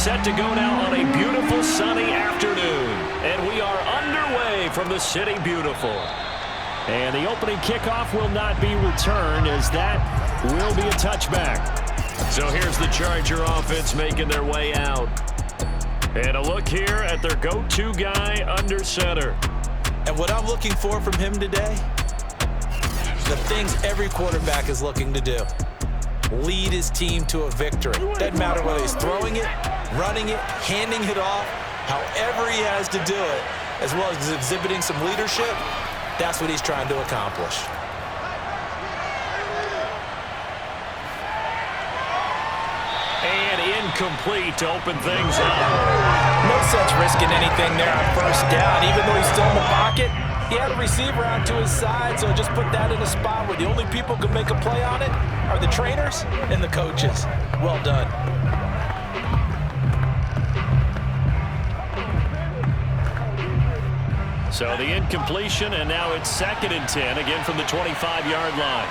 set to go now on a beautiful sunny afternoon. And we are underway from the City Beautiful. And the opening kickoff will not be returned, as that will be a touchback. So here's the Charger offense making their way out. And a look here at their go-to guy under center. And what I'm looking for from him today, the things every quarterback is looking to do. Lead his team to a victory. Doesn't matter whether he's throwing it, running it, handing it off, however he has to do it, as well as exhibiting some leadership, that's what he's trying to accomplish. And incomplete to open things up. No sense risking anything there on first down. Even though he's still in the pocket, he had a receiver out to his side, so just put that in a spot where the only people who can make a play on it are the trainers and the coaches. Well done. So the incompletion, and now it's 2nd and 10, again from the 25-yard line.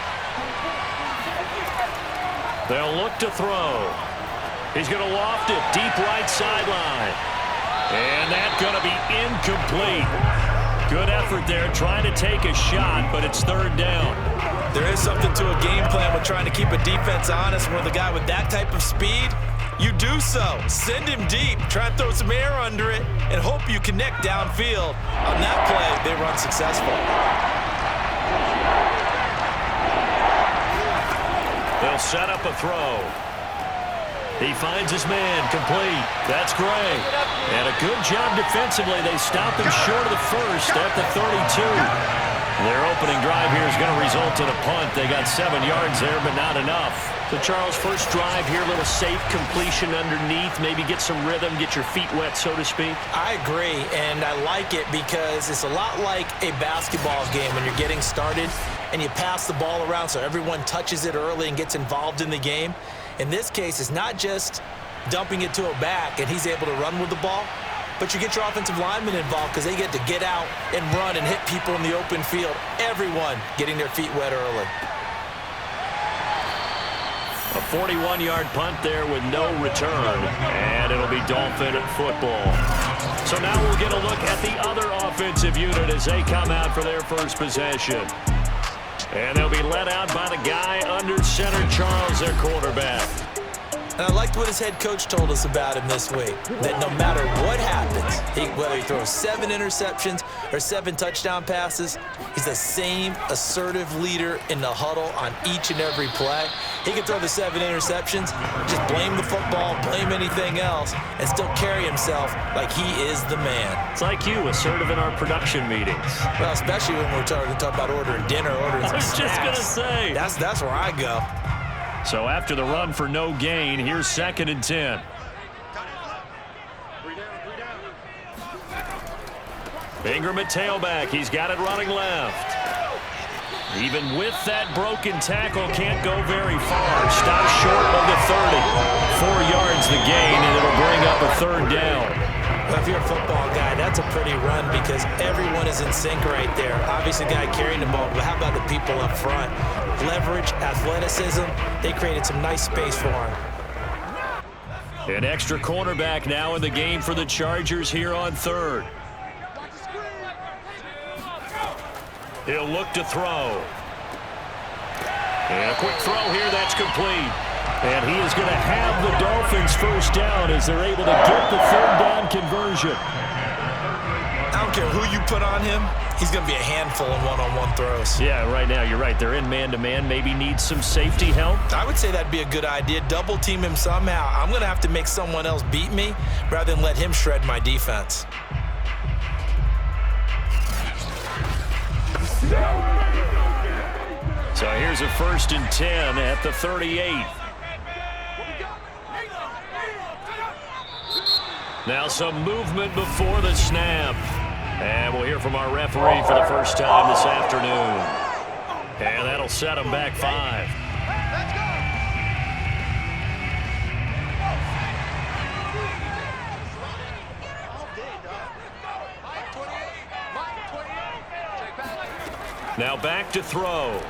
They'll look to throw. He's going to loft it deep right sideline. And that's going to be incomplete. Good effort there, trying to take a shot, but it's 3rd down. There is something to a game plan with trying to keep a defense honest. With a guy with that type of speed, you do so. Send him deep, try and throw some air under it, and hope you connect downfield. On that play, they run successful. They'll set up a throw. He finds his man, complete. That's great. And a good job defensively. They stop him short of the first at the 32. Their opening drive here is going to result in a punt. They got 7 yards there, but not enough. So, Charles, first drive here, a little safe completion underneath. Maybe get some rhythm, get your feet wet, so to speak. I agree, and I like it because it's a lot like a basketball game when you're getting started and you pass the ball around so everyone touches it early and gets involved in the game. In this case, it's not just dumping it to a back and he's able to run with the ball, but you get your offensive linemen involved because they get to get out and run and hit people in the open field. Everyone getting their feet wet early. A 41-yard punt there with no return, and it'll be Dolphin football. So now we'll get a look at the other offensive unit as they come out for their first possession. And they'll be led out by the guy under center, Charles, their quarterback. And I liked what his head coach told us about him this week, that no matter what happens, whether he throws 7 interceptions or 7 touchdown passes, he's the same assertive leader in the huddle on each and every play. He can throw the 7 interceptions, just blame the football, blame anything else, and still carry himself like he is the man. It's like you, assertive in our production meetings. Well, especially when we're talking about ordering dinner, ordering some snacks. I was just going to say. That's where I go. So after the run for no gain, here's 2nd and 10. Ingram at tailback. He's got it running left. Even with that broken tackle, can't go very far. Stops short of the 30. 4 yards the gain, and it'll bring up a 3rd down. Well, if you're a football guy, that's a pretty run because everyone is in sync right there. Obviously, the guy carrying the ball, but how about the people up front? Leverage, athleticism, they created some nice space for him. An extra cornerback now in the game for the Chargers here on 3rd. He'll look to throw. And a quick throw here, that's complete. And he is going to have the Dolphins first down as they're able to get the 3rd down conversion. I don't care who you put on him, he's going to be a handful in one-on-one throws. Yeah, right now, you're right. They're in man-to-man, maybe need some safety help. I would say that'd be a good idea. Double team him somehow. I'm going to have to make someone else beat me rather than let him shred my defense. So here's a 1st and 10 at the 38. Now some movement before the snap. And we'll hear from our referee for the first time this afternoon. And that'll set them back 5. Now back to throw.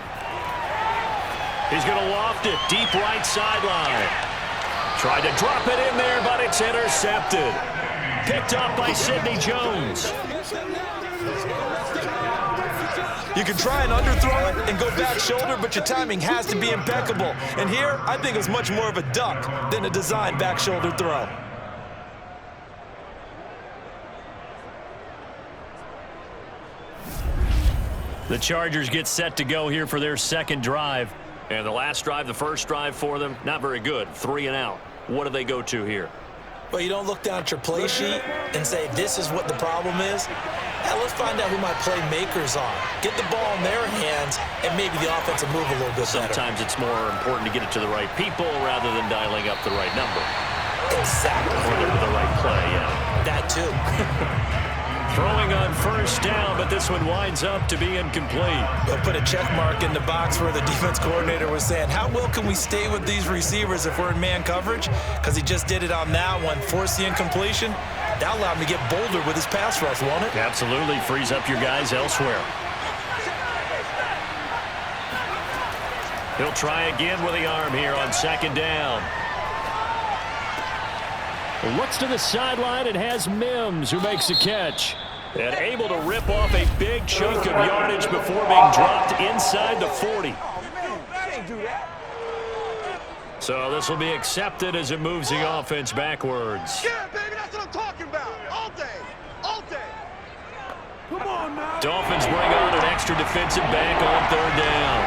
He's going to loft it deep right sideline. Tried to drop it in there, but it's intercepted. Picked up by Sidney Jones. You can try and underthrow it and go back shoulder, but your timing has to be impeccable. And here, I think it was much more of a duck than a designed back shoulder throw. The Chargers get set to go here for their second drive. And the last drive, the first drive for them, not very good. 3 and out. What do they go to here? Well, you don't look down at your play sheet and say, this is what the problem is. Now, let's find out who my playmakers are. Get the ball in their hands, and maybe the offense will move a little bit better. Sometimes it's more important to get it to the right people rather than dialing up the right number. Exactly. Or the right play, yeah. That too. Throwing on first down, but this one winds up to be incomplete. They'll put a check mark in the box where the defense coordinator was saying, how well can we stay with these receivers if we're in man coverage? Because he just did it on that one, forced the incompletion. That allowed him to get bolder with his pass rush, won't it? Absolutely. Frees up your guys elsewhere. He'll try again with the arm here on second down. Looks to the sideline and has Mims, who makes a catch. And able to rip off a big chunk of yardage before being dropped inside the 40. So this will be accepted as it moves the offense backwards. Yeah, baby, that's what I'm talking about. All day. All day. Come on, now. Dolphins bring on an extra defensive back on third down.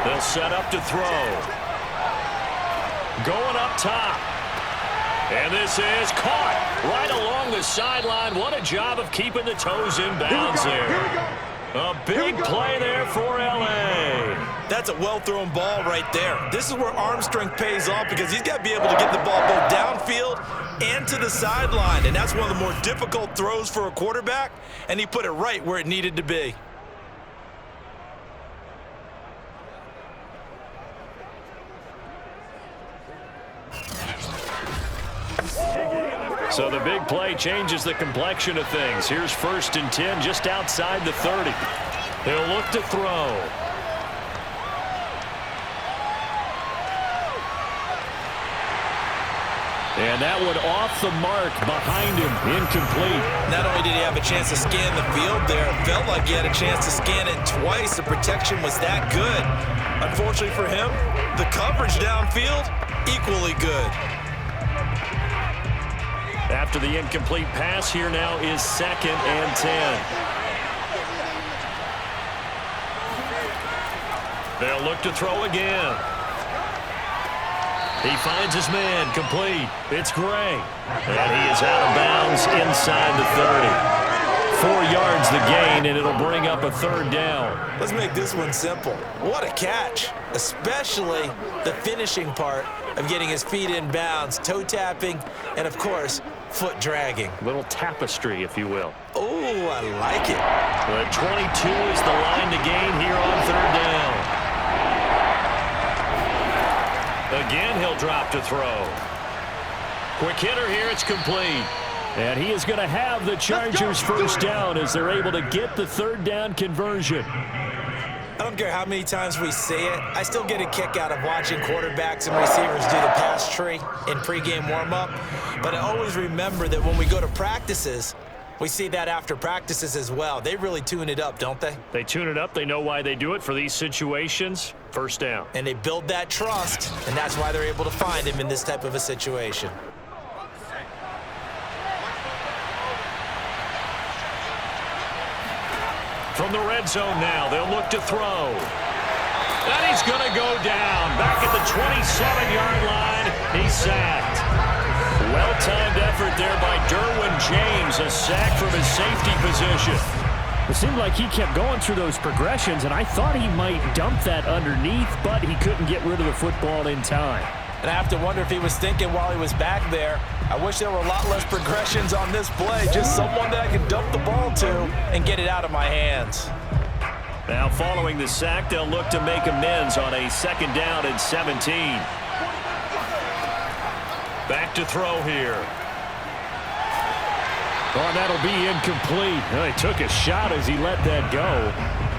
They'll set up to throw. Going up top. And this is caught right along the sideline. What a job of keeping the toes in bounds there. A big play there for L.A. That's a well-thrown ball right there. This is where arm strength pays off because he's got to be able to get the ball both downfield and to the sideline. And that's one of the more difficult throws for a quarterback, and he put it right where it needed to be. So the big play changes the complexion of things. Here's 1st and 10 just outside the 30. He'll look to throw. And that one off the mark behind him, incomplete. Not only did he have a chance to scan the field there, it felt like he had a chance to scan it twice. The protection was that good. Unfortunately for him, the coverage downfield, equally good. After the incomplete pass, here now is 2nd and 10. They'll look to throw again. He finds his man, complete. It's Gray. And he is out of bounds inside the 30. 4 yards the gain, and it'll bring up a third down. Let's make this one simple. What a catch, especially the finishing part of getting his feet in bounds, toe tapping, and of course, foot dragging. Little tapestry, if you will. Oh, I like it. But 22 is the line to gain here on third down. Again, he'll drop to throw. Quick hitter here, it's complete. And he is going to have the Chargers first down as they're able to get the third down conversion. I don't care how many times we say it, I still get a kick out of watching quarterbacks and receivers do the pass tree in pregame warm-up. But I always remember that when we go to practices, we see that after practices as well. They really tune it up, don't they? They tune it up. They know why they do it for these situations. First down. And they build that trust, and that's why they're able to find him in this type of a situation. From the red zone now, they'll look to throw. And he's going to go down. Back at the 27-yard line, he's sacked. Well-timed effort there by Derwin James, a sack from his safety position. It seemed like he kept going through those progressions, and I thought he might dump that underneath, but he couldn't get rid of the football in time. And I have to wonder if he was thinking while he was back there, I wish there were a lot less progressions on this play, just someone that I could dump the ball to and get it out of my hands. Now following the sack, they'll look to make amends on a 2nd down and 17. Back to throw here. Oh, that'll be incomplete. Well, he took a shot as he let that go.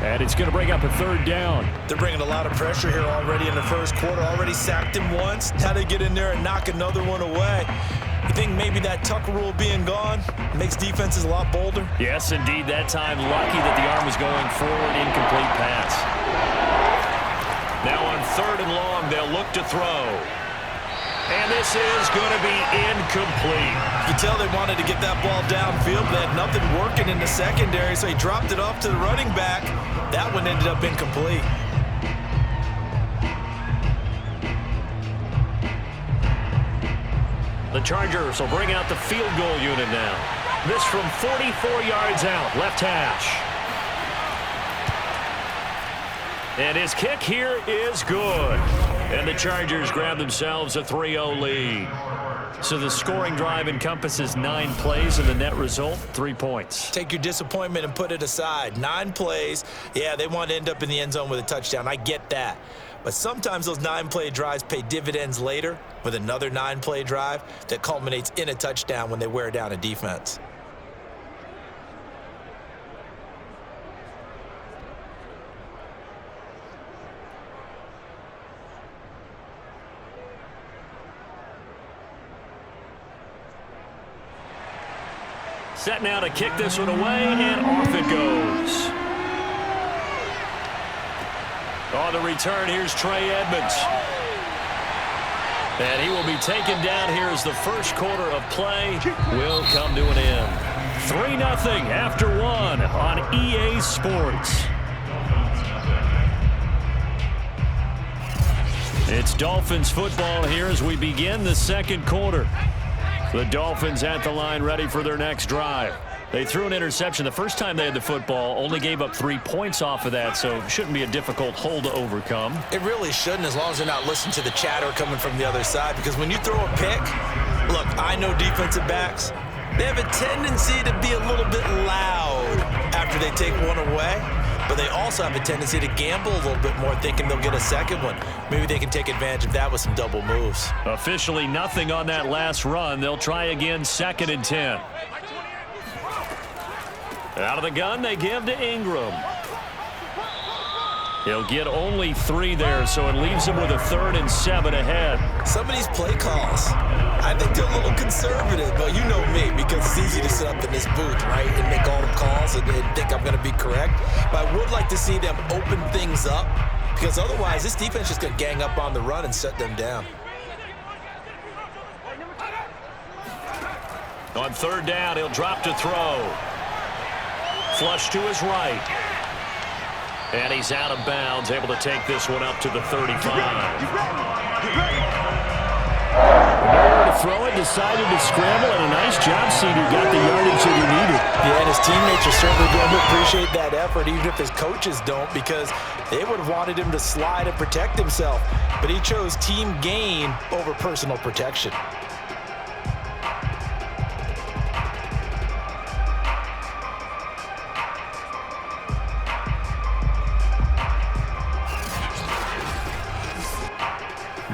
And it's going to bring up a third down. They're bringing a lot of pressure here already in the first quarter. Already sacked him once. Now they get in there and knock another one away. You think maybe that Tucker rule being gone makes defenses a lot bolder? Yes, indeed. That time, lucky that the arm was going forward. Incomplete pass. Now on 3rd and long, they'll look to throw. And this is going to be incomplete. You can tell they wanted to get that ball downfield. They had nothing working in the secondary, so he dropped it off to the running back. That one ended up incomplete. The Chargers will bring out the field goal unit now. This from 44 yards out, left hash. And his kick here is good. And the Chargers grab themselves a 3-0 lead. So the scoring drive encompasses 9 plays, and the net result, 3 points. Take your disappointment and put it aside. 9 plays. Yeah, they want to end up in the end zone with a touchdown. I get that. But sometimes those 9-play drives pay dividends later with another 9-play drive that culminates in a touchdown when they wear down a defense. Set now to kick this one away, and off it goes. On the return, here's Trey Edmonds. And he will be taken down here as the first quarter of play will come to an end. 3-0 after 1 on EA Sports. It's Dolphins football here as we begin the second quarter. The Dolphins at the line ready for their next drive. They threw an interception the first time they had the football, only gave up 3 points off of that, so it shouldn't be a difficult hole to overcome. It really shouldn't, as long as they're not listening to the chatter coming from the other side, because when you throw a pick, look, I know defensive backs, they have a tendency to be a little bit loud after they take one away, but they also have a tendency to gamble a little bit more, thinking they'll get a second one. Maybe they can take advantage of that with some double moves. Officially nothing on that last run. They'll try again, 2nd and 10. Out of the gun, they give to Ingram. He'll get only 3 there, so it leaves him with a 3rd and 7 ahead. Some of these play calls, I think they're a little conservative. But you know me, because it's easy to sit up in this booth, right, and make all the calls and think I'm going to be correct. But I would like to see them open things up, because otherwise this defense is going to gang up on the run and shut them down. On 3rd down, he'll drop to throw. Flush to his right. And he's out of bounds, able to take this one up to the 35. Nowhere to throw it, decided to scramble, and a nice job, Cedar. Got the yardage that he needed. Yeah, and his teammates are certainly going to appreciate that effort, even if his coaches don't, because they would have wanted him to slide and protect himself. But he chose team gain over personal protection.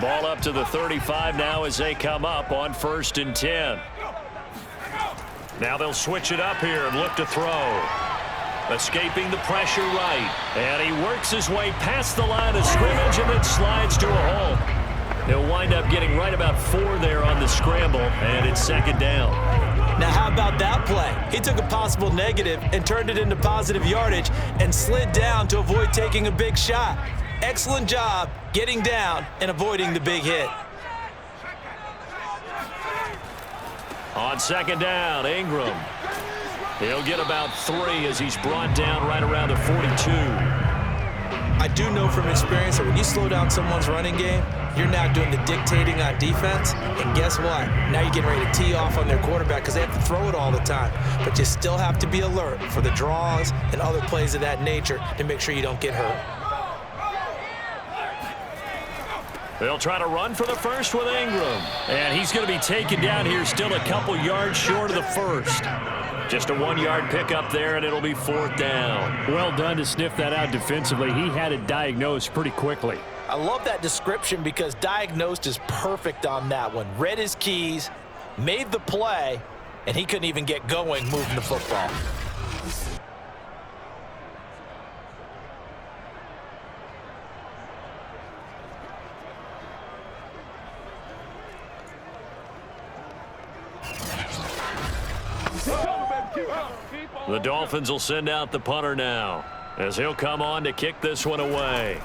Ball up to the 35 now as they come up on 1st and 10. Now they'll switch it up here and look to throw. Escaping the pressure right. And he works his way past the line of scrimmage and then slides to a hole. He'll wind up getting right about 4 there on the scramble, and it's 2nd down. Now how about that play? He took a possible negative and turned it into positive yardage and slid down to avoid taking a big shot. Excellent job getting down and avoiding the big hit. On 2nd down, Ingram. He'll get about 3 as he's brought down right around the 42. I do know from experience that when you slow down someone's running game, you're now doing the dictating on defense. And guess what? Now you're getting ready to tee off on their quarterback because they have to throw it all the time. But you still have to be alert for the draws and other plays of that nature to make sure you don't get hurt. They'll try to run for the first with Ingram. And he's going to be taken down here, still a couple yards short of the first. Just a 1-yard pickup there, and it'll be 4th down. Well done to sniff that out defensively. He had it diagnosed pretty quickly. I love that description because diagnosed is perfect on that one. Read his keys, made the play, and he couldn't even get going moving the football. The Dolphins will send out the punter now, as he'll come on to kick this one away.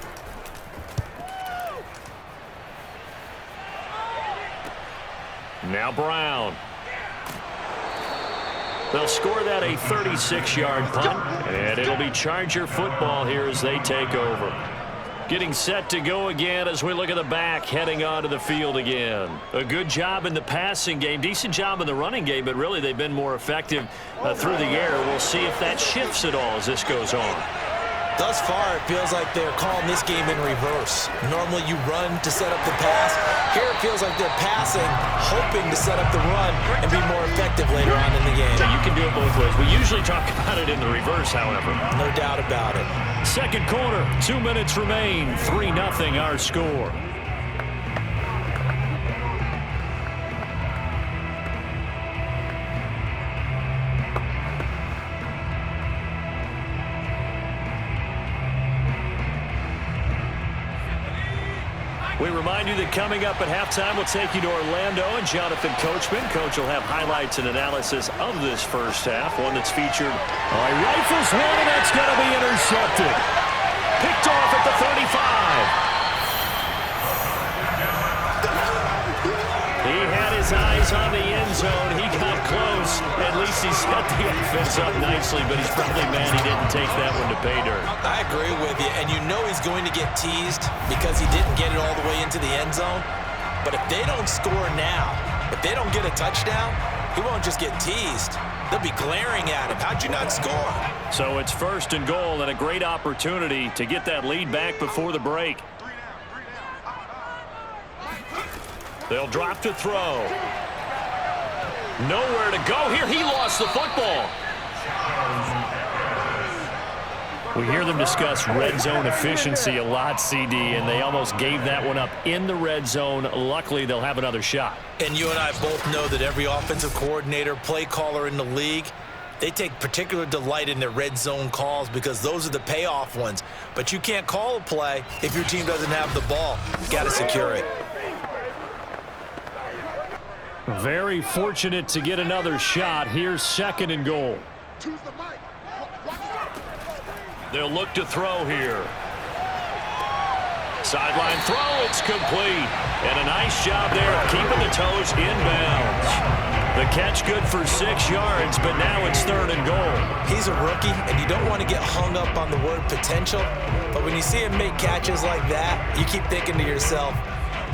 Now Brown. They'll score that a 36-yard punt, and it'll be Charger football here as they take over. Getting set to go again as we look at the back, heading onto the field again. A good job in the passing game, decent job in the running game, but really they've been more effective through the air. We'll see if that shifts at all as this goes on. Thus far, it feels like they're calling this game in reverse. Normally you run to set up the pass. Here it feels like they're passing, hoping to set up the run and be more effective later on in the game. You can do it both ways. We usually talk about it in the reverse, however. No doubt about it. Second quarter, 2 minutes remain, 3-0 our score. We remind you that coming up at halftime, we'll take you to Orlando and Jonathan Coachman. Coach will have highlights and analysis of this first half, one that's featured. All right, rifles one, and that's going to be intercepted. Picked off at the 35. He had his eyes on the end zone. He got close. At least he set the offense up nicely, but he's probably mad he didn't take that one to pay dirt. I agree with you, and you know he's going to get teased because he didn't get it all the way into the end zone. But if they don't score now, if they don't get a touchdown, he won't just get teased. They'll be glaring at him. How'd you not score? So it's 1st and goal and a great opportunity to get that lead back before the break. They'll drop to throw. Nowhere to go here. He lost the football. We hear them discuss red zone efficiency a lot, CD, and they almost gave that one up in the red zone. Luckily, they'll have another shot. And you and I both know that every offensive coordinator, play caller in the league, they take particular delight in their red zone calls because those are the payoff ones. But you can't call a play if your team doesn't have the ball. Got to secure it. Very fortunate to get another shot. Here's 2nd and goal. They'll look to throw here. Sideline throw, it's complete. And a nice job there of keeping the toes inbounds. The catch good for 6 yards, but now it's 3rd and goal. He's a rookie, and you don't want to get hung up on the word potential. But when you see him make catches like that, you keep thinking to yourself,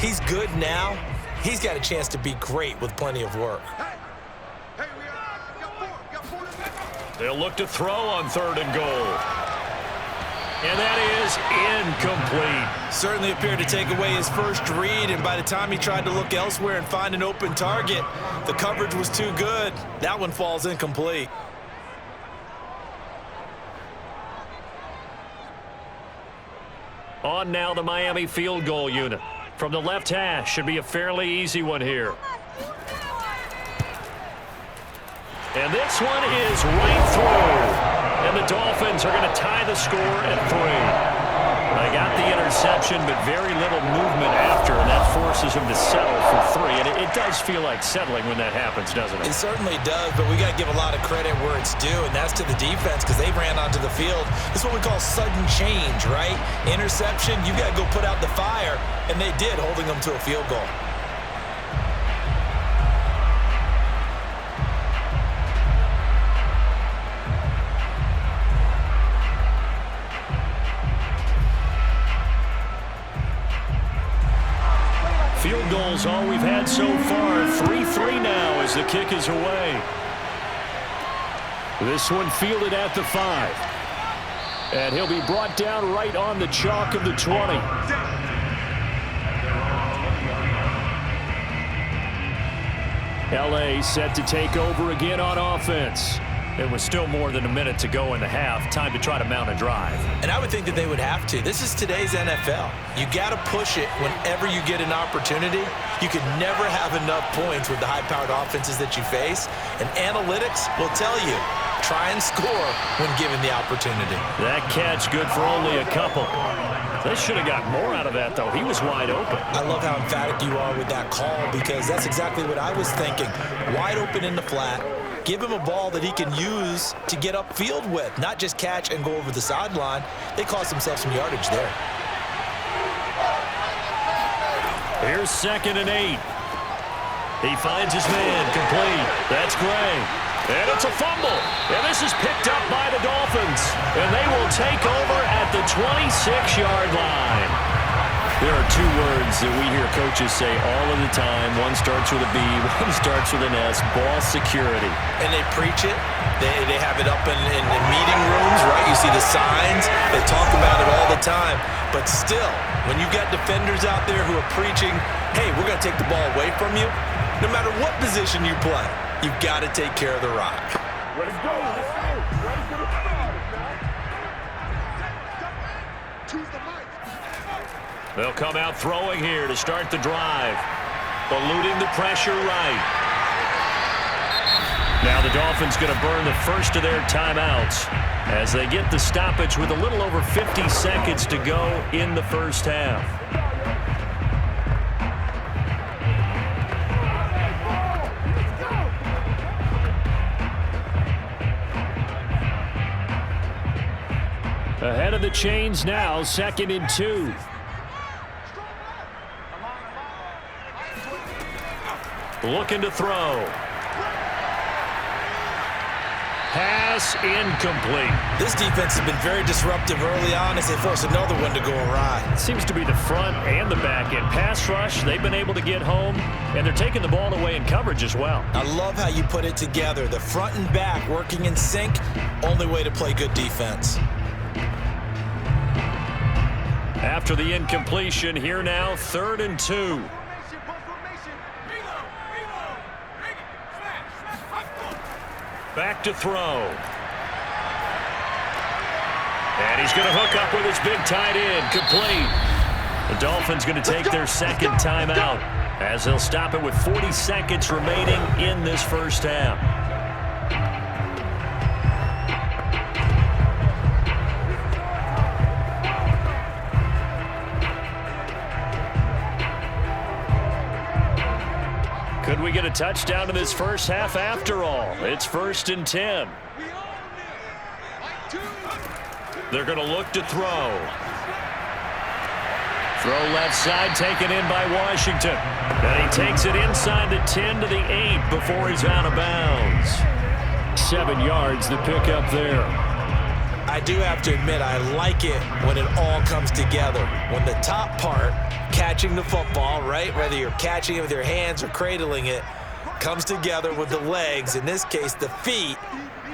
he's good now. He's got a chance to be great with plenty of work. They'll look to throw on 3rd and goal. And that is incomplete. Certainly appeared to take away his first read, and by the time he tried to look elsewhere and find an open target, the coverage was too good. That one falls incomplete. On now the Miami field goal unit. From the left hash, should be a fairly easy one here. And this one is right through. And the Dolphins are going to tie the score at 3. They got the interception, but very little movement after, and that forces them to settle for 3. And it does feel like settling when that happens, doesn't it? It certainly does, but we got to give a lot of credit where it's due, and that's to the defense because they ran onto the field. This is what we call sudden change, right? Interception, you got to go put out the fire, and they did, holding them to a field goal. Field goals all we've had so far. 3-3 now as the kick is away. This one fielded at the 5. And he'll be brought down right on the chalk of the 20. LA set to take over again on offense. There was still more than a minute to go in the half. Time to try to mount a drive. And I would think that they would have to. This is today's NFL. You got to push it whenever you get an opportunity. You could never have enough points with the high-powered offenses that you face. And analytics will tell you, try and score when given the opportunity. That catch good for only a couple. They should have got more out of that, though. He was wide open. I love how emphatic you are with that call because that's exactly what I was thinking. Wide open in the flat. Give him a ball that he can use to get upfield with, not just catch and go over the sideline. They cost themselves some yardage there. Here's 2nd and 8. He finds his man, complete. That's Gray. And it's a fumble. And this is picked up by the Dolphins. And they will take over at the 26-yard line. There are two words that we hear coaches say all of the time. One starts with a B, one starts with an S, ball security. And they preach it. They have it up in meeting rooms, right? You see the signs. They talk about it all the time. But still, when you got defenders out there who are preaching, hey, we're going to take the ball away from you, no matter what position you play, you've got to take care of the rock. Let's go. Let's go. Choose the mic. They'll come out throwing here to start the drive. Eluding the pressure right. Now the Dolphins going to burn the first of their timeouts as they get the stoppage with a little over 50 seconds to go in the first half. Ahead of the chains now, 2nd and 2. Looking to throw. Pass incomplete. This defense has been very disruptive early on as they force another one to go awry. Seems to be the front and the back end. Pass rush, they've been able to get home, and they're taking the ball away in coverage as well. I love how you put it together. The front and back working in sync, only way to play good defense. After the incompletion, here now, 3rd and 2. Back to throw. And he's going to hook up with his big tight end, complete. The Dolphins going to take their 2nd timeout as they'll stop it with 40 seconds remaining in this first half. Could we get a touchdown in this first half after all? It's 1st and 10. They're going to look to throw. Throw left side taken in by Washington. And he takes it inside the 10 to the 8 before he's out of bounds. 7 yards the pick up there. I do have to admit, I like it when it all comes together. When the top part, catching the football, right, whether you're catching it with your hands or cradling it, comes together with the legs, in this case the feet,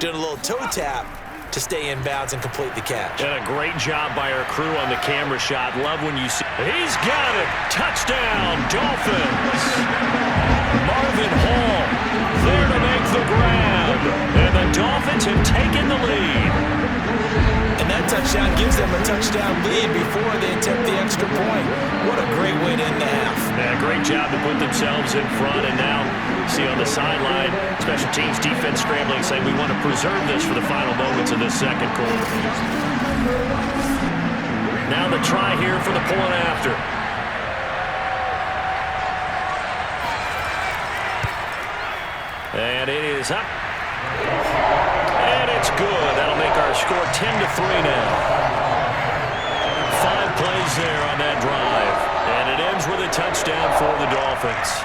doing a little toe tap to stay in bounds and complete the catch. And a great job by our crew on the camera shot. Love when you see. He's got it. Touchdown, Dolphins. Marvin Hall there to make the grab. And the Dolphins have taken the lead. And that touchdown gives them a touchdown lead before they attempt the extra point. What a great way to end the half. Yeah, great job to put themselves in front. And now, see on the sideline, special teams defense scrambling, saying we want to preserve this for the final moments of this second quarter. Now the try here for the point after. And it is up. And it's good. That'll make our score 10-3 now. 5 plays there on that drive. And it ends with a touchdown for the Dolphins.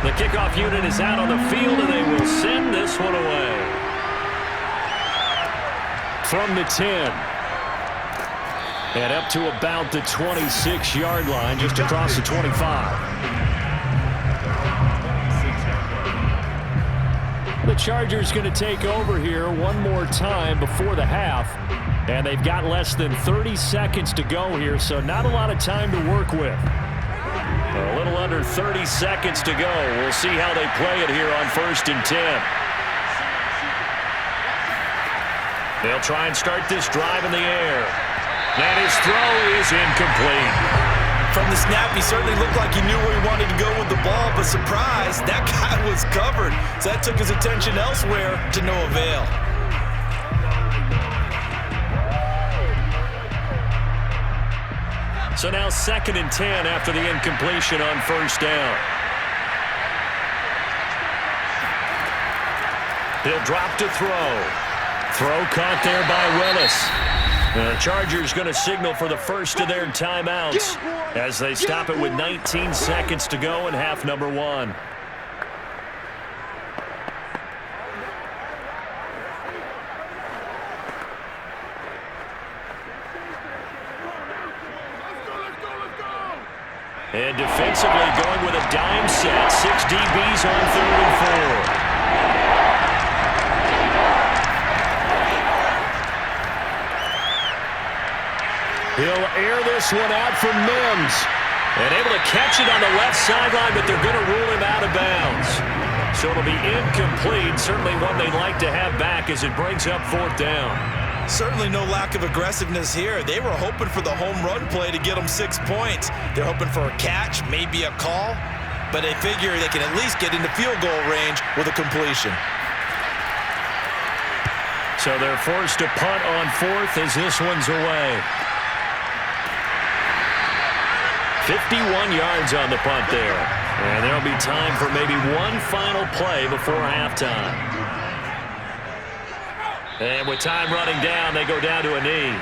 The kickoff unit is out on the field, and they will send this one away. From the 10. And up to about the 26-yard line, just across the 25. The Chargers going to take over here one more time before the half. And they've got less than 30 seconds to go here, so not a lot of time to work with. A little under 30 seconds to go. We'll see how they play it here on 1st and 10. They'll try and start this drive in the air. And his throw is incomplete. From the snap, he certainly looked like he knew where he wanted to go with the ball, but surprise, that guy was covered. So that took his attention elsewhere to no avail. So now 2nd and 10 after the incompletion on first down. He'll drop to throw. Throw caught there by Willis. The Chargers going to signal for the first of their timeouts as they stop it with 19 seconds to go in half number 1. And defensively going with a dime set. 6 DBs on 3rd and 4. He'll air this one out for Mims. And able to catch it on the left sideline, but they're going to rule him out of bounds. So it'll be incomplete. Certainly one they'd like to have back as it brings up 4th down. Certainly no lack of aggressiveness here. They were hoping for the home run play to get them 6 points. They're hoping for a catch, maybe a call, but they figure they can at least get into field goal range with a completion. So they're forced to punt on 4th as this one's away. 51 yards on the punt there. And there'll be time for maybe one final play before halftime. And with time running down, they go down to a knee.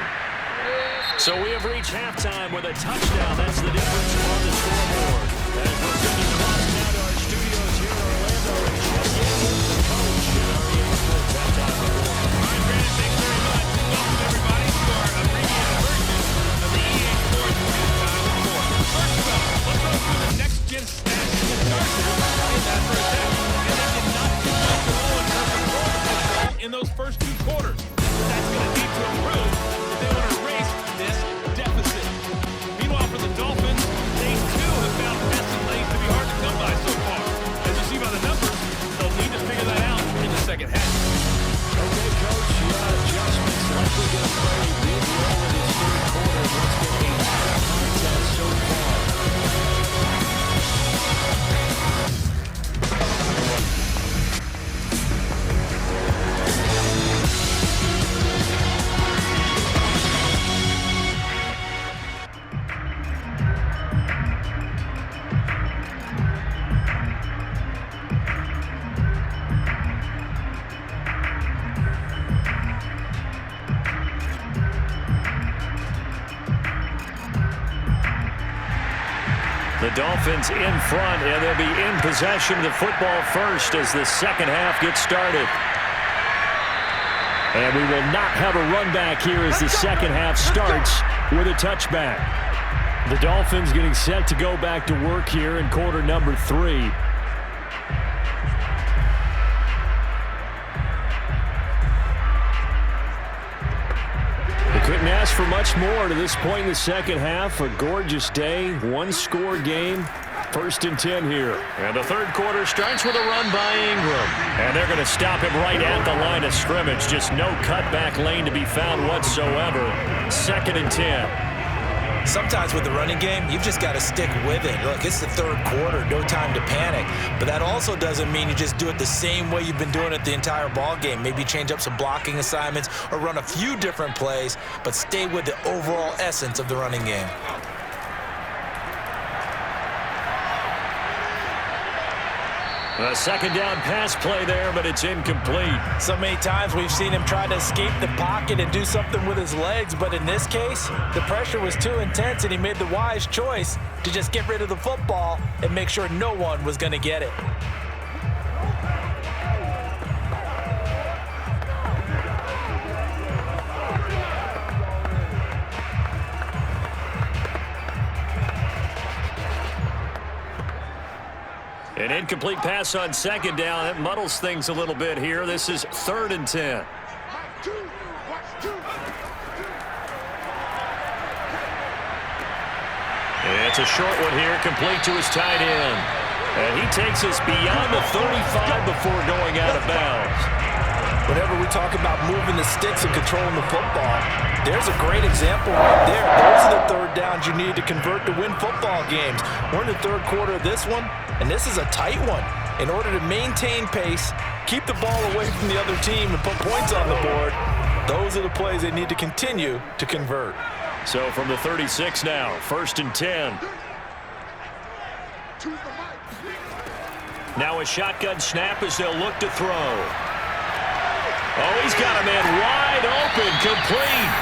So we have reached halftime with a touchdown. That's the difference on the scoreboard. As we're sending across now to our studios here in Orlando, it's Jeff Yates, the coach, in our EA Sports halftime report. All right, Brandon, thanks very much. Welcome, everybody, to our abbreviated version of the EA Sports halftime report. First of all, let's go through the next-gen stats to start in that first half. And they did not do much at all in terms of ball control in those first 2 quarters. That's going to need to improve if they want to erase this deficit. Meanwhile, for the Dolphins, they too have found passing lanes to be hard to come by so far. As you see by the numbers, they'll need to figure that out in the second half. Okay, Coach, adjustments likely going to play a big role in this 3rd quarter. Let's get a contest so far. The Dolphins in front, and they'll be in possession of the football first as the second half gets started. And we will not have a run back here as the second half starts with a touchback. The Dolphins getting set to go back to work here in quarter number 3. Couldn't ask for much more to this point in the second half. A gorgeous day, 1-score game. 1st and 10 here. And the 3rd quarter starts with a run by Ingram. And they're going to stop him right at the line of scrimmage. Just no cutback lane to be found whatsoever. 2nd and 10. Sometimes with the running game, you've just got to stick with it. Look, it's the 3rd quarter, no time to panic. But that also doesn't mean you just do it the same way you've been doing it the entire ball game. Maybe change up some blocking assignments or run a few different plays, but stay with the overall essence of the running game. A 2nd down pass play there, but it's incomplete. So many times we've seen him try to escape the pocket and do something with his legs, but in this case, the pressure was too intense and he made the wise choice to just get rid of the football and make sure no one was going to get it. An incomplete pass on 2nd down. That muddles things a little bit here. This is 3rd and 10. It's a short one here, complete to his tight end. And he takes us beyond the 35 before going out of bounds. Whenever we talk about moving the sticks and controlling the football, there's a great example right there. Those are the third downs you need to convert to win football games. We're in the third quarter of this one, and this is a tight one. In order to maintain pace, keep the ball away from the other team, and put points on the board, those are the plays they need to continue to convert. So from the 36 now, 1st and 10. Now a shotgun snap as they'll look to throw. Oh, he's got a man wide open, complete.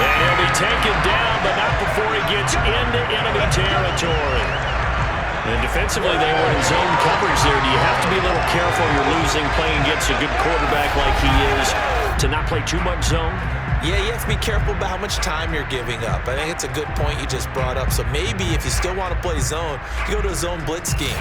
And he'll be taken down, but not before he gets into enemy territory. And defensively, they were in zone coverage there. Do you have to be a little careful you're losing playing against a good quarterback like he is to not play too much zone? Yeah, you have to be careful about how much time you're giving up. I think it's a good point you just brought up. So maybe if you still want to play zone, you go to a zone blitz scheme.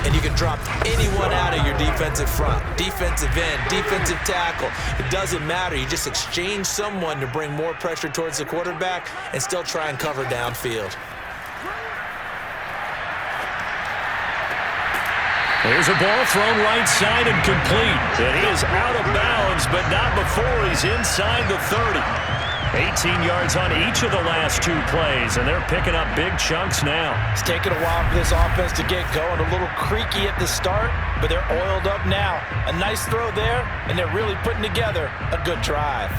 And you can drop anyone out of your defensive front, defensive end, defensive tackle. It doesn't matter. You just exchange someone to bring more pressure towards the quarterback and still try and cover downfield. There's a ball thrown right side and complete. And he is out of bounds, but not before he's inside the 30. 18 yards on each of the last 2 plays, and they're picking up big chunks now. It's taken a while for this offense to get going. A little creaky at the start, but they're oiled up now. A nice throw there, and they're really putting together a good drive.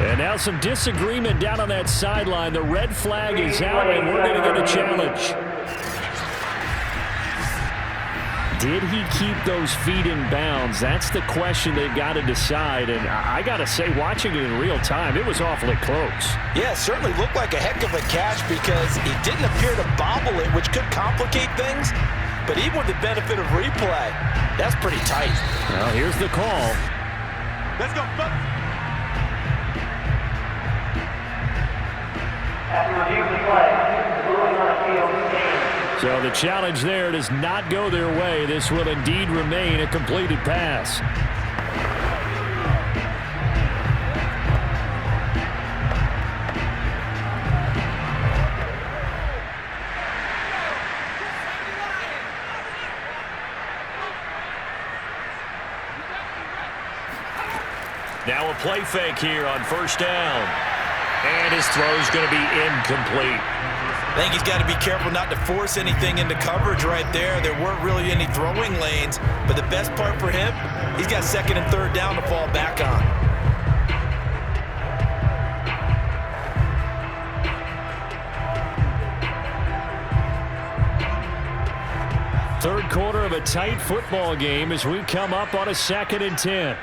And now some disagreement down on that sideline. The red flag is out, and we're going to get a challenge. Did he keep those feet in bounds? That's the question they've got to decide. And I got to say, watching it in real time, it was awfully close. Yeah, it certainly looked like a heck of a catch because he didn't appear to bobble it, which could complicate things. But even with the benefit of replay, that's pretty tight. Well, here's the call. Let's go, fellas. So the challenge there does not go their way. This will indeed remain a completed pass. Now a play fake here on 1st down. And his throw's going to be incomplete. I think he's got to be careful not to force anything into coverage right there. There weren't really any throwing lanes, but the best part for him, he's got 2nd and 3rd down to fall back on. Third quarter of a tight football game as we come up on a 2nd and 10.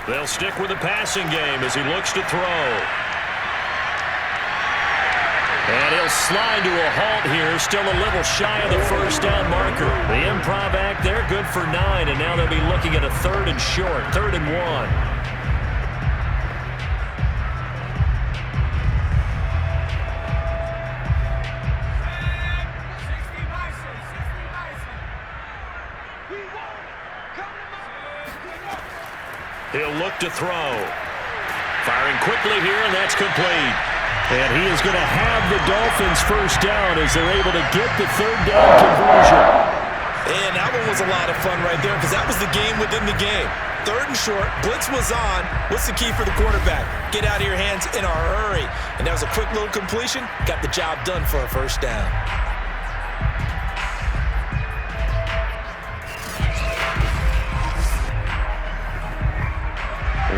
They'll stick with the passing game as he looks to throw. And he'll slide to a halt here, still a little shy of the 1st down marker. The improv act there, good for 9, and now they'll be looking at a 3rd and short, 3rd and 1. He'll look to throw. Firing quickly here, and that's complete. And he is going to have the Dolphins 1st down as they're able to get the 3rd down conversion. And that one was a lot of fun right there because that was the game within the game. 3rd and short, blitz was on. What's the key for the quarterback? Get out of your hands in a hurry. And that was a quick little completion. Got the job done for a 1st down.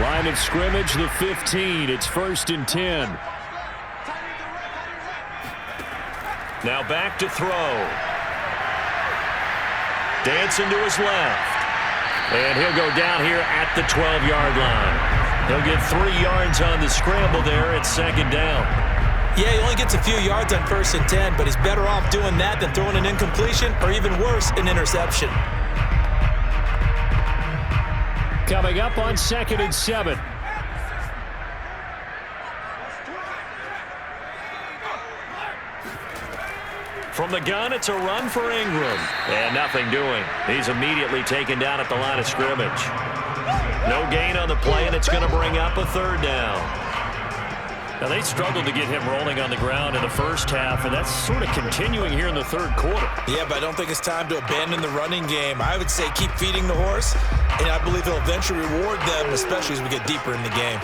Line of scrimmage, the 15. It's 1st and 10. Now back to throw. Dancing to his left. And he'll go down here at the 12-yard line. He'll get 3 yards on the scramble there at 2nd down. Yeah, he only gets a few yards on 1st and 10, but he's better off doing that than throwing an incompletion or even worse, an interception. Coming up on 2nd and 7. From the gun, it's a run for Ingram. And nothing doing. He's immediately taken down at the line of scrimmage. No gain on the play, and it's going to bring up a 3rd down. Now, they struggled to get him rolling on the ground in the first half, and that's sort of continuing here in the third quarter. Yeah, but I don't think it's time to abandon the running game. I would say keep feeding the horse, and I believe he'll eventually reward them, especially as we get deeper in the game.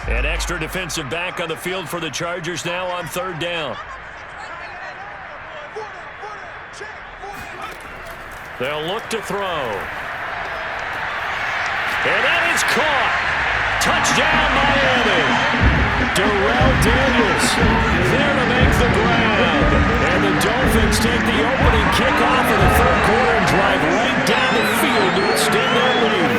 An extra defensive back on the field for the Chargers now on third down. They'll look to throw. And that is caught. Touchdown, Miami. Darrell Daniels there to make the grab. And the Dolphins take the opening kickoff of the third quarter and drive right down the field to extend their lead.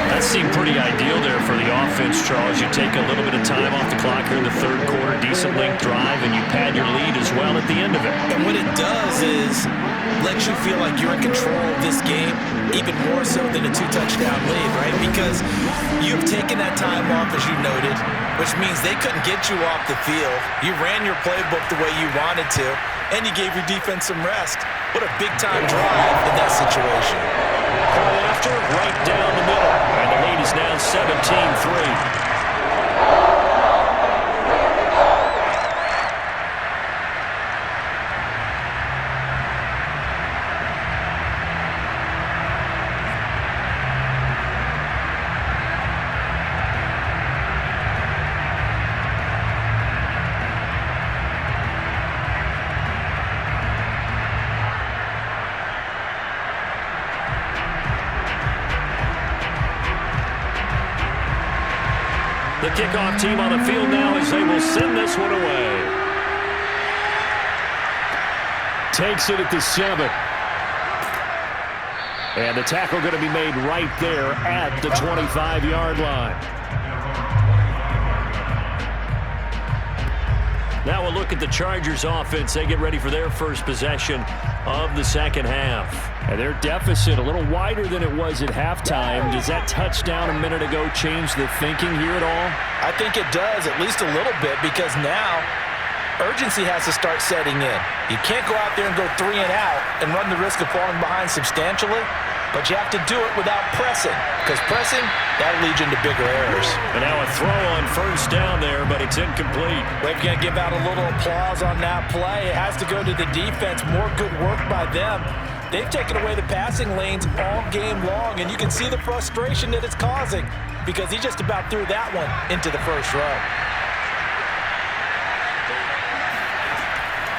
That seemed pretty ideal there for the offense, Charles. You take a little bit of time off the clock here in the third quarter, decent length drive, and you pad your lead as well at the end of it. And what it does is let you feel like you're in control of this game, even more so than a two-touchdown lead, right? Because you've taken that time off, as you noted, which means they couldn't get you off the field. You ran your playbook the way you wanted to, and you gave your defense some rest. What a big-time drive in that situation. Play after, right down the middle. And the lead is now 17-3. The kickoff team on the field now as they will send this one away. Takes it at the 7. And the tackle going to be made right there at the 25-yard line. Now we'll look at the Chargers offense. They get ready for their first possession of the second half. And their deficit a little wider than it was at halftime. Does that touchdown a minute ago change the thinking here at all? I think it does, at least a little bit, because now urgency has to start setting in. You can't go out there and go 3 and out and run the risk of falling behind substantially, but you have to do it without pressing, because pressing, that'll lead you into bigger errors. And now a throw on first down there, but it's incomplete. We're going to give out a little applause on that play. It has to go to the defense. More good work by them. They've taken away the passing lanes all game long, and you can see the frustration that it's causing because he just about threw that one into the first row.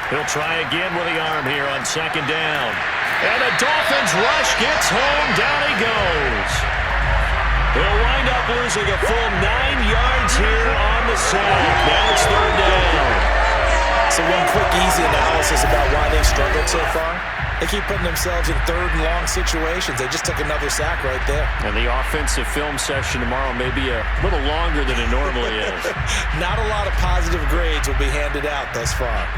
He'll try again with the arm here on second down. And the Dolphins rush gets home. Down he goes. He'll wind up losing a full 9 yards here on the sack. Now it's third down. So one quick, easy analysis about why they've struggled so far. They keep putting themselves in third and long situations. They just took another sack right there. And the offensive film session tomorrow may be a little longer than it normally is. Not a lot of positive grades will be handed out thus far.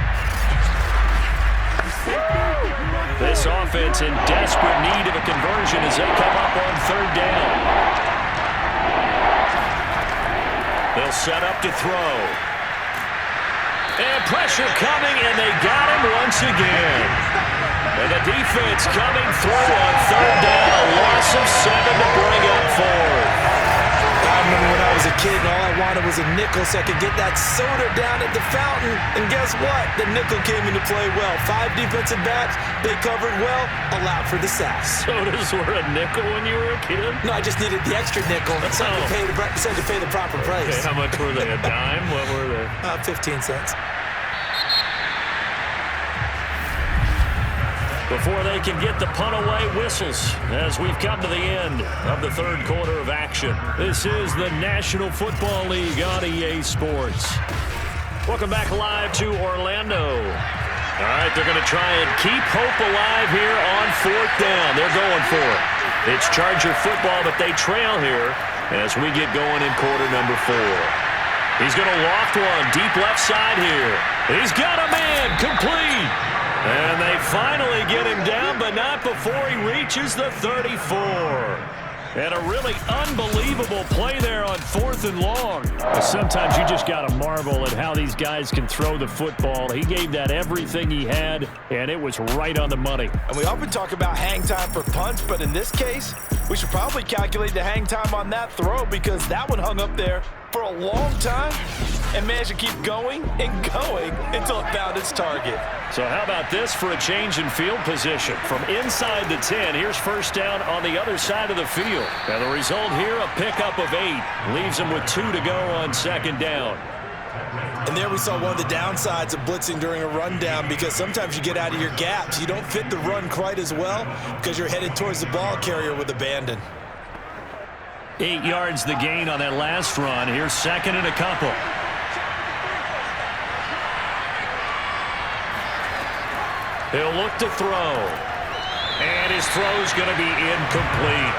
This offense in desperate need of a conversion as they come up on third down. They'll set up to throw. And pressure coming, and they got him once again. And the defense coming through on third down. A loss of 7 to bring up fourth. I remember when I was a kid and all I wanted was a nickel so I could get that soda down at the fountain. And guess what? The nickel came into play well. 5 defensive backs, they covered well, allowed for the sacks. Sodas were a nickel when you were a kid? No, I just needed the extra nickel so I could pay the proper price. Okay, how much were they? A dime? What were they? 15 cents. Before they can get the punt away, whistles as we've come to the end of the third quarter of action. This is the National Football League on EA Sports. Welcome back live to Orlando. All right, they're going to try and keep hope alive here on fourth down. They're going for it. It's Charger football, but they trail here as we get going in quarter number 4. He's going to loft one deep left side here. He's got a man complete. And they finally get him down, but not before he reaches the 34. And a really unbelievable play there on 4th and long. Sometimes you just got to marvel at how these guys can throw the football. He gave that everything he had, and it was right on the money. And we often talk about hang time for punts, but in this case, we should probably calculate the hang time on that throw because that one hung up there for a long time and managed to keep going and going until it found its target. So how about this for a change in field position? From inside the 10, here's first down on the other side of the field. And the result here, a pickup of 8. Leaves them with 2 to go on 2nd down. And there we saw one of the downsides of blitzing during a rundown because sometimes you get out of your gaps. You don't fit the run quite as well because you're headed towards the ball carrier with abandon. 8 yards the gain on that last run. Here's 2nd and a couple. He'll look to throw. And his throw's going to be incomplete.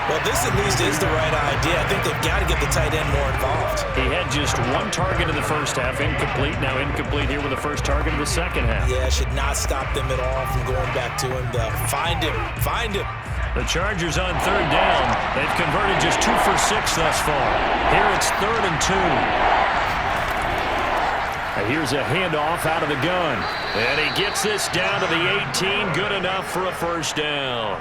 Well, this at least is the right idea. I think they've got to get the tight end more involved. He had just 1 target in the first half, incomplete. Now incomplete here with the first target of the second half. Yeah, should not stop them at all from going back to him. Find him. Find him. The Chargers on 3rd down. They've converted just 2 for 6 thus far. Here it's 3rd and 2. And here's a handoff out of the gun. And he gets this down to the 18. Good enough for a first down.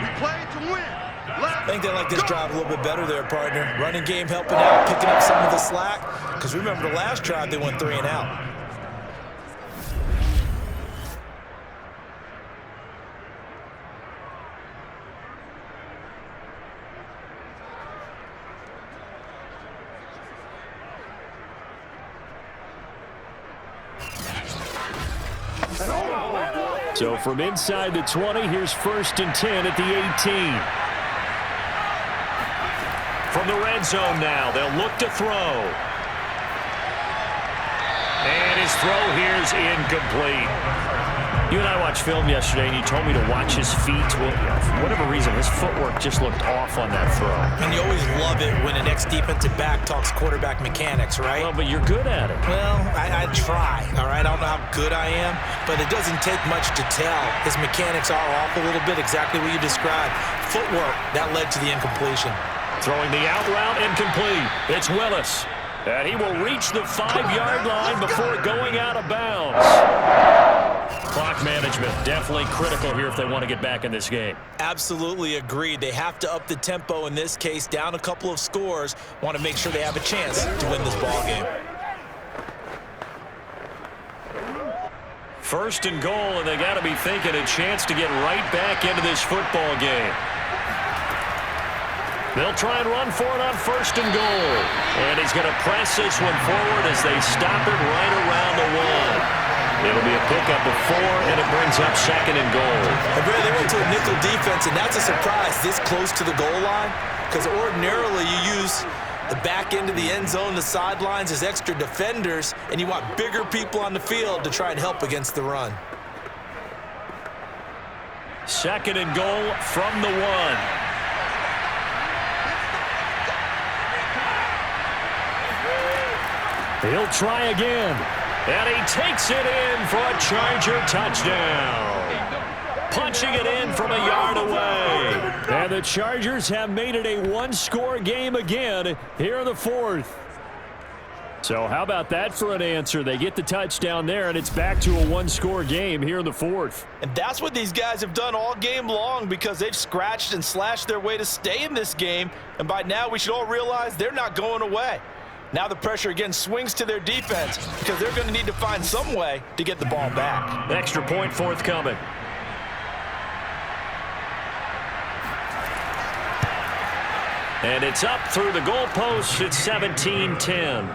We play to win. I think they like this drive a little bit better there, partner. Running game helping out, picking up some of the slack. Because remember the last drive, they went 3 and out. So from inside the 20, here's 1st and 10 at the 18. From the red zone now, they'll look to throw. And his throw here's incomplete. You and I watched film yesterday, and you told me to watch his feet. Well, for whatever reason, his footwork just looked off on that throw. And you always love it when an ex-defensive back talks quarterback mechanics, right? Well, but you're good at it. Well, I try, all right? I don't know how good I am, but it doesn't take much to tell. His mechanics are off a little bit, exactly what you described. Footwork, that led to the incompletion. Throwing the out route, incomplete. It's Willis. And he will reach the 5-yard line before going out of bounds. Clock management definitely critical here if they want to get back in this game. Absolutely agreed. They have to up the tempo in this case, down a couple of scores. Want to make sure they have a chance to win this ball game. 1st and goal, and they got to be thinking a chance to get right back into this football game. They'll try and run for it on 1st and goal. And he's going to press this one forward as they stop it right around the 1. It'll be a pickup of 4, and it brings up 2nd and goal. And Brad, they went to a nickel defense, and that's a surprise this close to the goal line, because ordinarily you use the back end of the end zone, the sidelines as extra defenders, and you want bigger people on the field to try and help against the run. 2nd and goal from the 1. He'll try again. And he takes it in for a Charger touchdown. Punching it in from a yard away. And the Chargers have made it a 1-score game again here in the 4th. So how about that for an answer? They get the touchdown there, and it's back to a 1-score game here in the 4th. And that's what these guys have done all game long because they've scratched and slashed their way to stay in this game. And by now we should all realize they're not going away. Now the pressure again swings to their defense because they're going to need to find some way to get the ball back. Extra point forthcoming. And it's up through the goalposts. It's 17-10.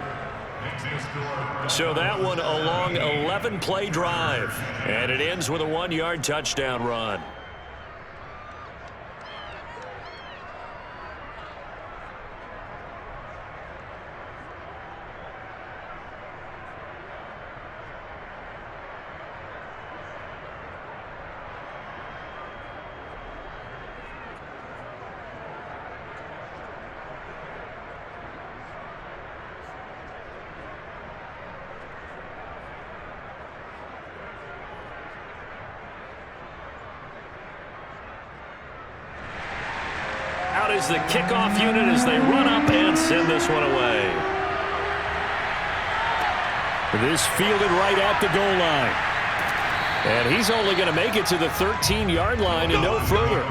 So that one a long 11-play drive. And it ends with a 1-yard touchdown run. is the kickoff unit as they run up and send this one away. This fielded right at the goal line. And he's only going to make it to the 13-yard line and no further.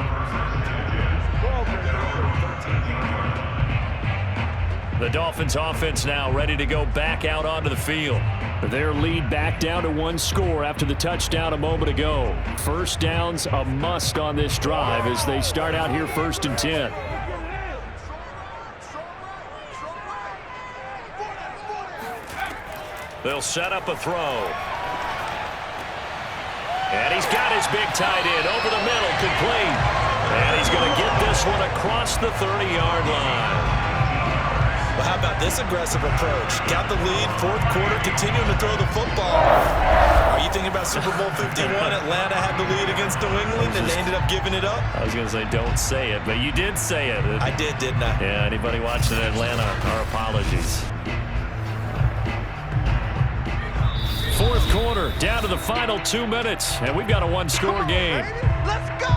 The Dolphins offense now ready to go back out onto the field. Their lead back down to 1 score after the touchdown a moment ago. First down's a must on this drive as they start out here 1st and 10. They'll set up a throw. And he's got his big tight end over the middle, complete. And he's going to get this one across the 30-yard line. Well, how about this aggressive approach? Got the lead, 4th quarter, continuing to throw the football. Are you thinking about Super Bowl 51? Atlanta had the lead against New England, and they ended up giving it up? I was going to say, don't say it, but you did say it. I did, didn't I? Yeah, anybody watching Atlanta, our apologies. 4th quarter, down to the final 2 minutes, and we've got a 1-score game. Let's go!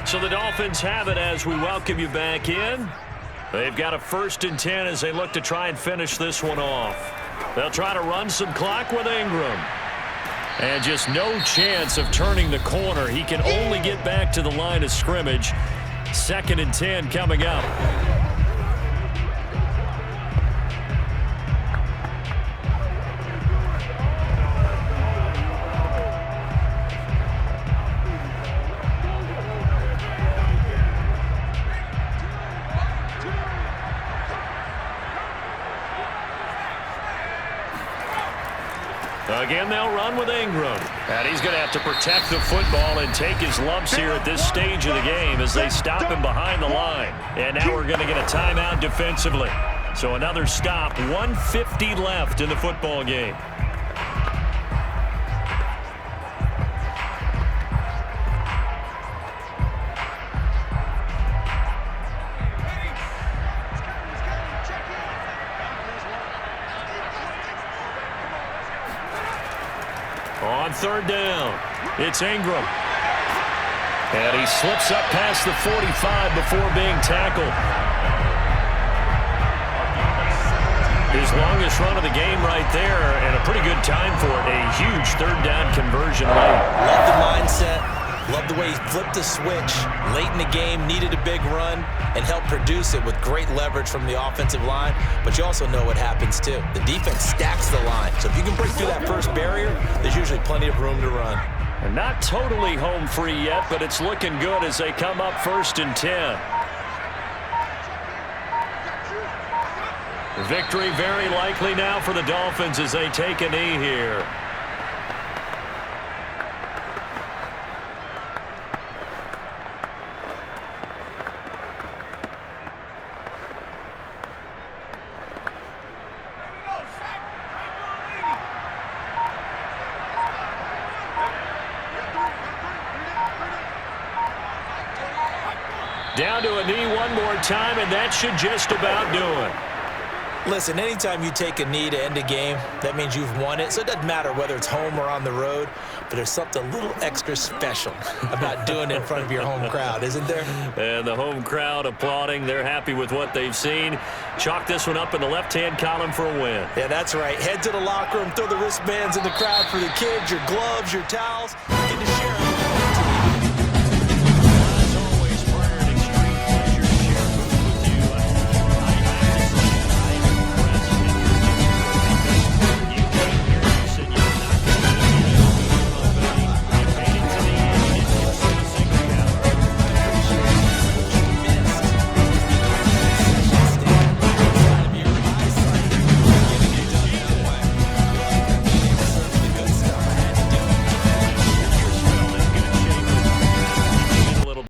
So the Dolphins have it as we welcome you back in. They've got a 1st and 10 as they look to try and finish this one off. They'll try to run some clock with Ingram. And just no chance of turning the corner. He can only get back to the line of scrimmage. 2nd and 10 coming up. Again, they'll run with Ingram. And he's going to have to protect the football and take his lumps here at this stage of the game as they stop him behind the line. And now we're going to get a timeout defensively. So another stop, 1:50 left in the football game. On 3rd down, it's Ingram. And he slips up past the 45 before being tackled. His longest run of the game right there, and a pretty good time for it. A huge 3rd down conversion late. Love the mindset. Love the way he flipped the switch late in the game, needed a big run, and helped produce it with great leverage from the offensive line. But you also know what happens, too. The defense stacks the line. So if you can break through that first barrier, there's usually plenty of room to run. And not totally home free yet, but it's looking good as they come up 1st and 10. Victory very likely now for the Dolphins as they take a knee here. Down to a knee one more time, and that should just about do it. Listen, anytime you take a knee to end a game, that means you've won it. So it doesn't matter whether it's home or on the road, but there's something a little extra special about doing it in front of your home crowd, isn't there? And the home crowd applauding. They're happy with what they've seen. Chalk this one up in the left-hand column for a win. Yeah, that's right. Head to the locker room, throw the wristbands in the crowd for the kids, your gloves, your towels. Get to share